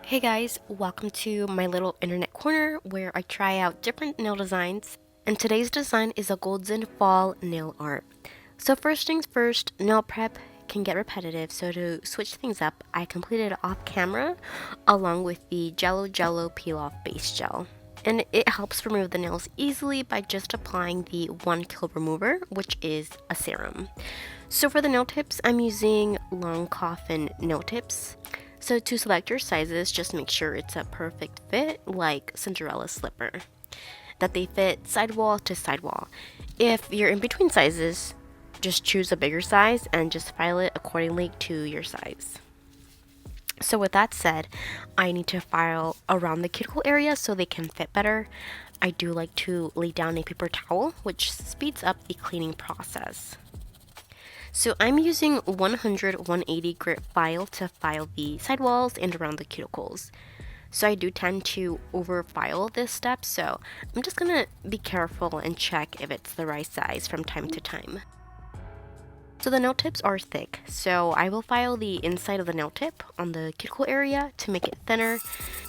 Hey guys, welcome to my little internet corner where I try out different nail designs. And today's design is a golden fall nail art. So first things first, nail prep can get repetitive, so to switch things up, I completed it off camera along with the Jello peel off base gel. And it helps remove the nails easily by just applying the 1 kill remover, which is a serum. So for the nail tips, I'm using Long Coffin nail tips. So to select your sizes, just make sure it's a perfect fit, like Cinderella slipper, that they fit sidewall to sidewall. If you're in between sizes, just choose a bigger size and just file it accordingly to your size. So with that said, I need to file around the cuticle area so they can fit better. I do like to lay down a paper towel, which speeds up the cleaning process. So I'm using 180 grit file to file the sidewalls and around the cuticles. So I do tend to over file this step, so I'm just gonna be careful and check if it's the right size from time to time. So the nail tips are thick, so I will file the inside of the nail tip on the cuticle area to make it thinner.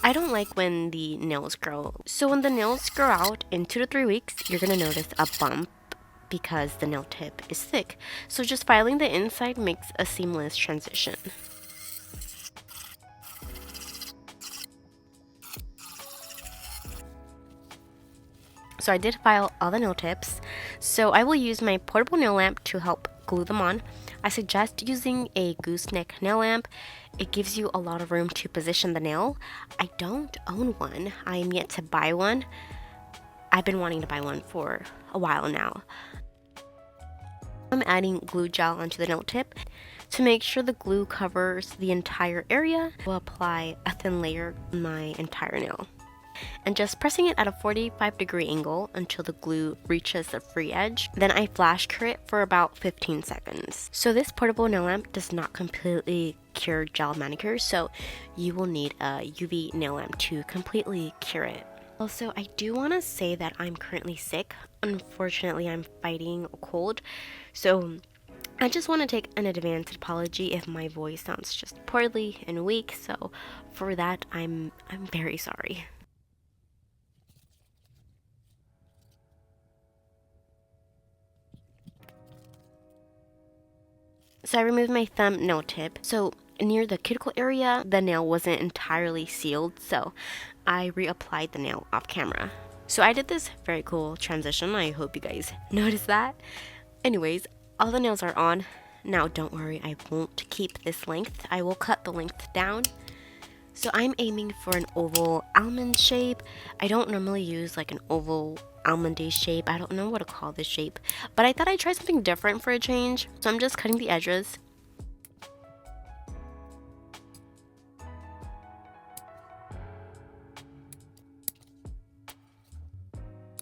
I don't like when the nails grow. So when the nails grow out in 2 to 3 weeks, you're gonna notice a bump because the nail tip is thick. So just filing the inside makes a seamless transition. So I did file all the nail tips. So I will use my portable nail lamp to help glue them on. I suggest using a gooseneck nail lamp. It gives you a lot of room to position the nail. I don't own one. I am yet to buy one. I've been wanting to buy one for a while now. I'm adding glue gel onto the nail tip. To make sure the glue covers the entire area, I will apply a thin layer on my entire nail. And just pressing it at a 45-degree angle until the glue reaches the free edge. Then I flash cure it for about 15 seconds. So this portable nail lamp does not completely cure gel manicures, so you will need a UV nail lamp to completely cure it. Also, I do want to say that I'm currently sick. Unfortunately, I'm fighting a cold, so I just want to take an advanced apology if my voice sounds just poorly and weak. So for that, I'm very sorry. So I removed my thumb nail tip. So near the cuticle area, the nail wasn't entirely sealed, so I reapplied the nail off camera. So I did this very cool transition. I hope you guys noticed that. Anyways, all the nails are on. Now don't worry, I won't keep this length. I will cut the length down. So I'm aiming for an oval almond shape. I don't normally use like an oval almondy shape. I don't know what to call this shape, but I thought I'd try something different for a change. So I'm just cutting the edges.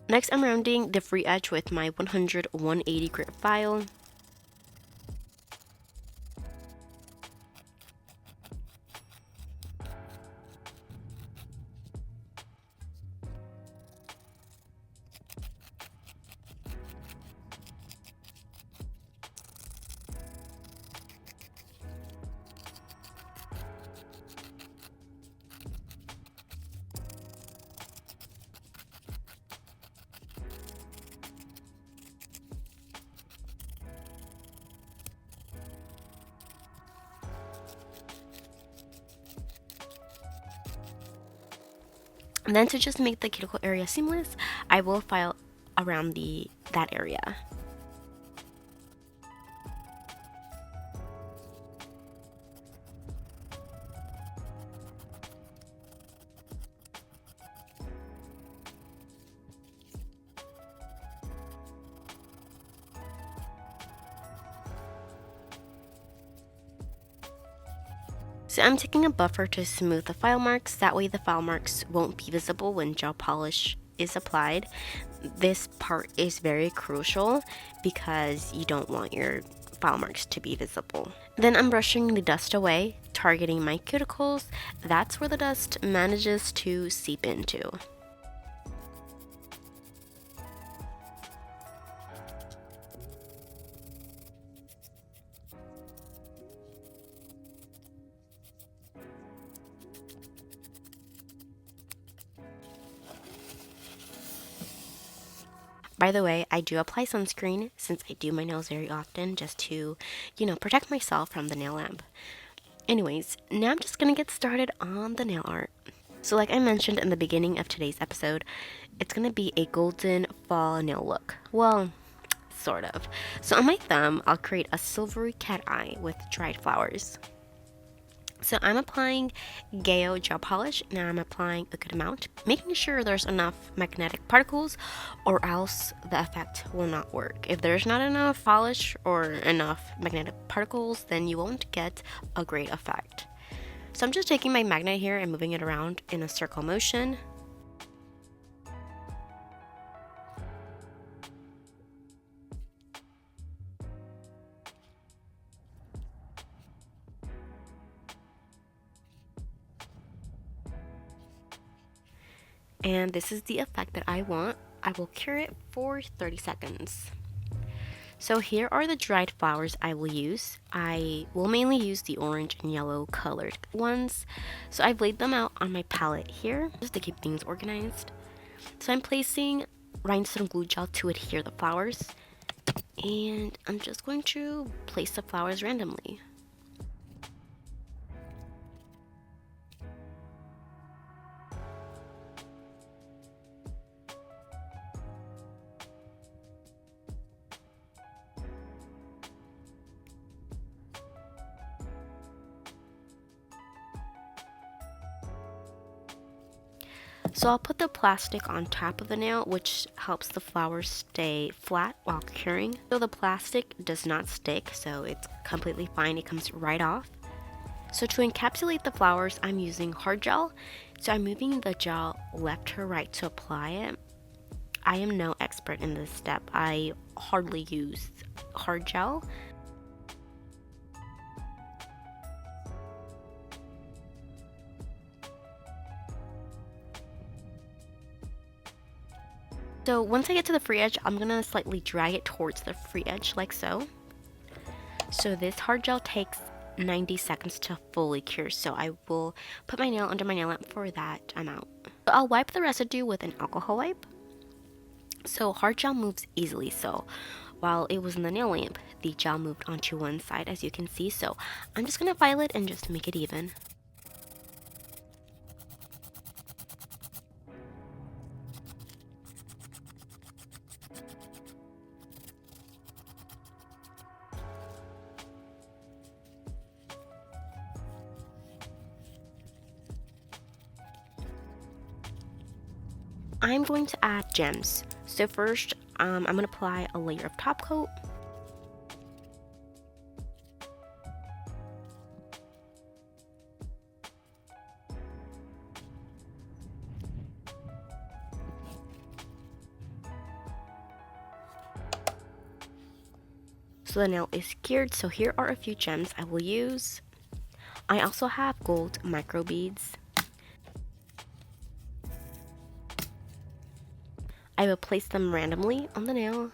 Next, I'm rounding the free edge with my 180 grit file. And then to just make the cuticle area seamless, I will file around that area. So I'm taking a buffer to smooth the file marks, that way the file marks won't be visible when gel polish is applied. This part is very crucial because you don't want your file marks to be visible. Then I'm brushing the dust away, targeting my cuticles. That's where the dust manages to seep into. By the way, I do apply sunscreen since I do my nails very often just to, protect myself from the nail lamp. Anyways, now I'm just gonna get started on the nail art. So like I mentioned in the beginning of today's episode, it's gonna be a golden fall nail look. Well, sort of. So on my thumb, I'll create a silvery cat eye with dried flowers. So I'm applying Gayo gel polish. Now I'm applying a good amount, making sure there's enough magnetic particles or else the effect will not work. If there's not enough polish or enough magnetic particles, then you won't get a great effect. So I'm just taking my magnet here and moving it around in a circle motion. And this is the effect that I want. I will cure it for 30 seconds. So here are the dried flowers I will use. I will mainly use the orange and yellow colored ones. So I've laid them out on my palette here just to keep things organized. So I'm placing rhinestone glue gel to adhere the flowers. And I'm just going to place the flowers randomly. So I'll put the plastic on top of the nail, which helps the flowers stay flat while curing. So the plastic does not stick, so it's completely fine. It comes right off. So to encapsulate the flowers, I'm using hard gel. So I'm moving the gel left to right to apply it. I am no expert in this step. I hardly use hard gel. So once I get to the free edge, I'm gonna slightly drag it towards the free edge like so. So this hard gel takes 90 seconds to fully cure, so I will put my nail under my nail lamp for that amount. So I'll wipe the residue with an alcohol wipe. So hard gel moves easily, so while it was in the nail lamp, the gel moved onto one side as you can see, so I'm just gonna file it and just make it even. I'm going to add gems. So first, I'm going to apply a layer of top coat. So the nail is cured, so here are a few gems I will use. I also have gold micro beads. I will place them randomly on the nail.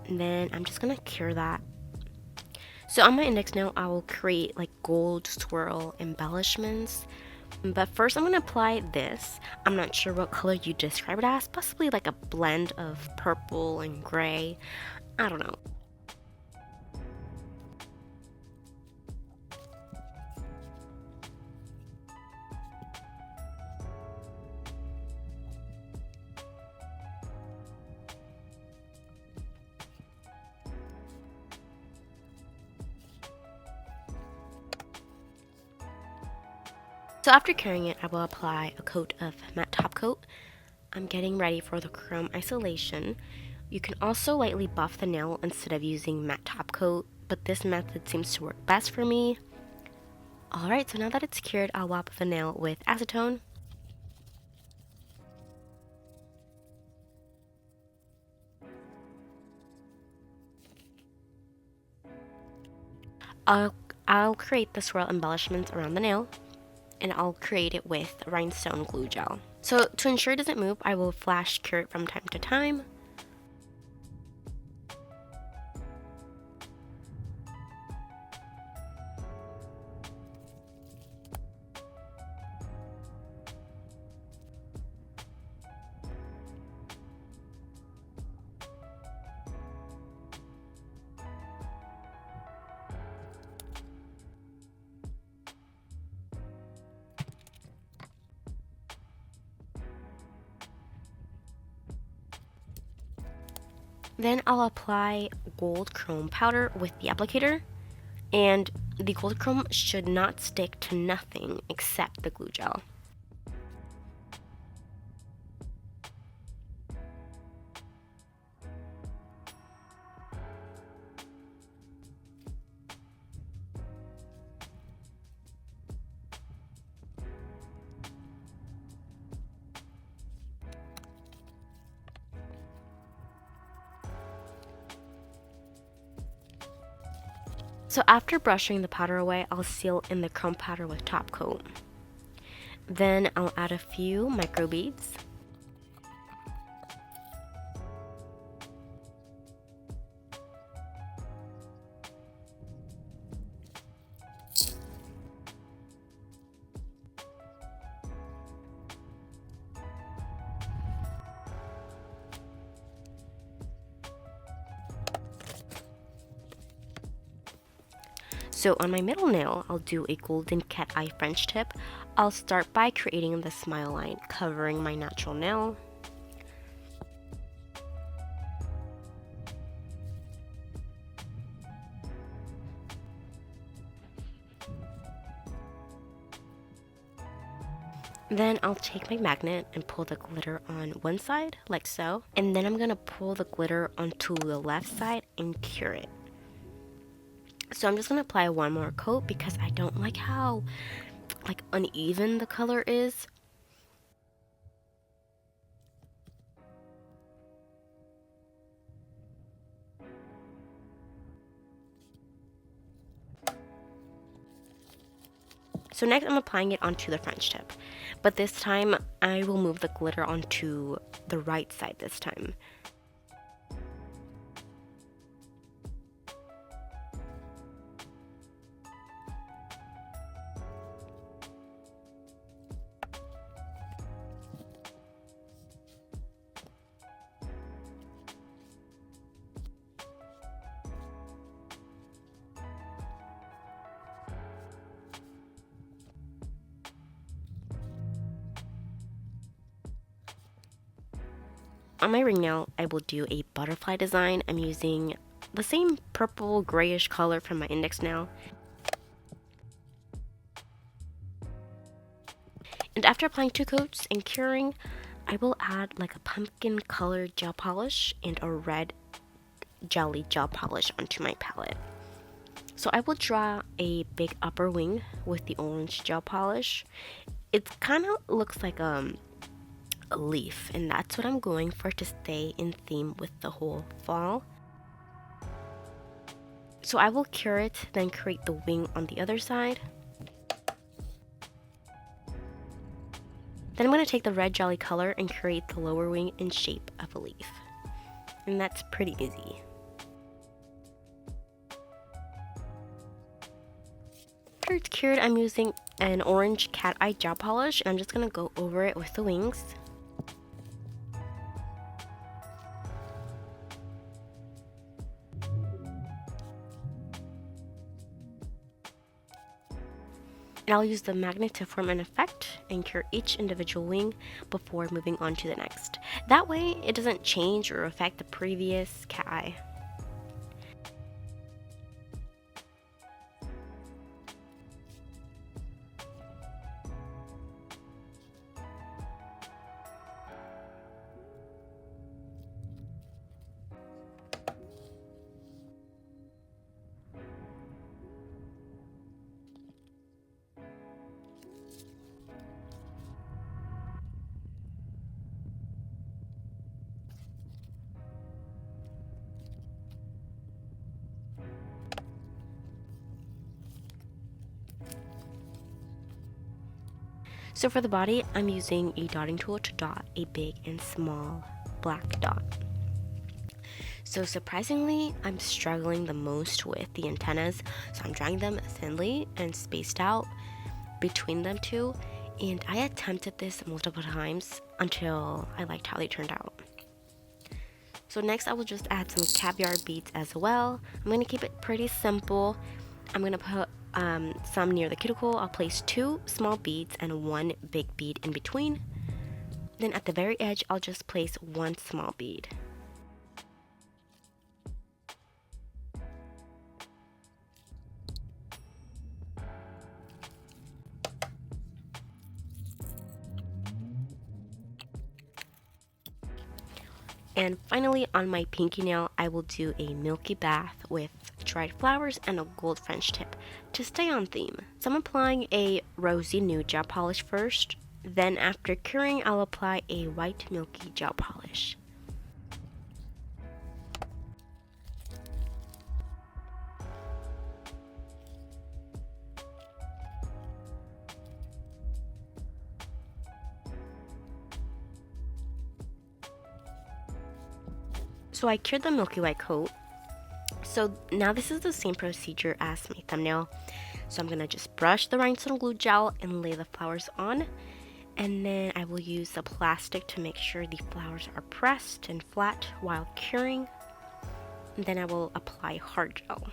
And then I'm just gonna cure that. So on my index nail, I will create like gold swirl embellishments. But first I'm gonna apply this. I'm not sure what color you describe it as, possibly like a blend of purple and gray. I don't know. So after curing it, I will apply a coat of matte top coat. I'm getting ready for the chrome isolation. You can also lightly buff the nail instead of using matte top coat, but this method seems to work best for me. Alright, so now that it's cured, I'll wap the nail with acetone. I'll create the swirl embellishments around the nail, and I'll create it with rhinestone glue gel. So to ensure it doesn't move, I will flash cure it from time to time. Then I'll apply gold chrome powder with the applicator, and the gold chrome should not stick to nothing except the glue gel. So after brushing the powder away, I'll seal in the chrome powder with top coat. Then I'll add a few micro beads. So on my middle nail, I'll do a golden cat eye French tip. I'll start by creating the smile line, covering my natural nail. Then I'll take my magnet and pull the glitter on one side, like so. And then I'm gonna pull the glitter onto the left side and cure it. So I'm just gonna apply one more coat because I don't like how uneven the color is. So next I'm applying it onto the French tip, but this time I will move the glitter onto the right side this time. On my ring nail, I will do a butterfly design. I'm using the same purple grayish color from my index nail. And after applying 2 coats and curing, I will add like a pumpkin colored gel polish and a red jelly gel polish onto my palette. So I will draw a big upper wing with the orange gel polish. It kind of looks like a leaf, and that's what I'm going for to stay in theme with the whole fall. So I will cure it, then create the wing on the other side. Then I'm going to take the red jelly color and create the lower wing in shape of a leaf. And that's pretty easy. After it's cured, I'm using an orange cat eye gel polish, and I'm just going to go over it with the wings. And I'll use the magnet to form an effect and cure each individual wing before moving on to the next. That way, it doesn't change or affect the previous cat eye. So for the body, I'm using a dotting tool to dot a big and small black dot. So surprisingly, I'm struggling the most with the antennas, so I'm drawing them thinly and spaced out between them two, and I attempted this multiple times until I liked how they turned out. So next I will just add some caviar beads as well. I'm going to keep it pretty simple. I'm going to put some near the cuticle. I'll place 2 small beads and 1 big bead in between. Then at the very edge, I'll just place 1 small bead. And finally, on my pinky nail, I will do a milky bath with dried flowers and a gold French tip to stay on theme. So I'm applying a rosy nude gel polish first, then after curing, I'll apply a white milky gel polish. So I cured the milky white coat. So now this is the same procedure as my thumbnail. So I'm gonna just brush the rhinestone glue gel and lay the flowers on. And then I will use the plastic to make sure the flowers are pressed and flat while curing. And then I will apply hard gel.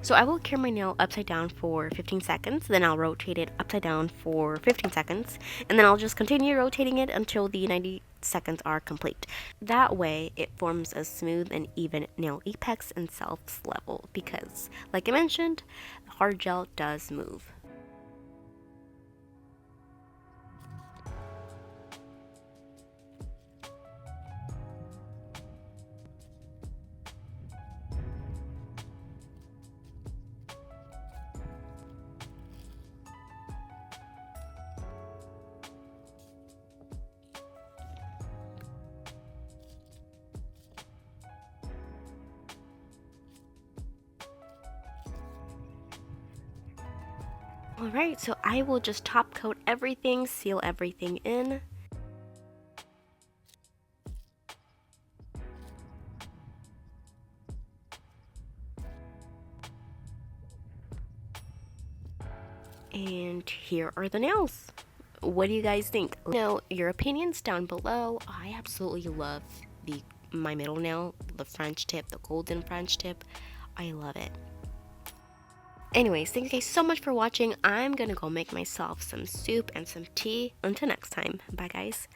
So I will cure my nail upside down for 15 seconds, then I'll rotate it upside down for 15 seconds, and then I'll just continue rotating it until the 90 seconds are complete. That way, it forms a smooth and even nail apex and self level because, like I mentioned, hard gel does move. Alright, so I will just top coat everything, seal everything in. And here are the nails. What do you guys think? Let me know your opinions down below. I absolutely love my middle nail, the French tip, the golden French tip. I love it. Anyways, thank you guys so much for watching. I'm gonna go make myself some soup and some tea. Until next time, bye guys.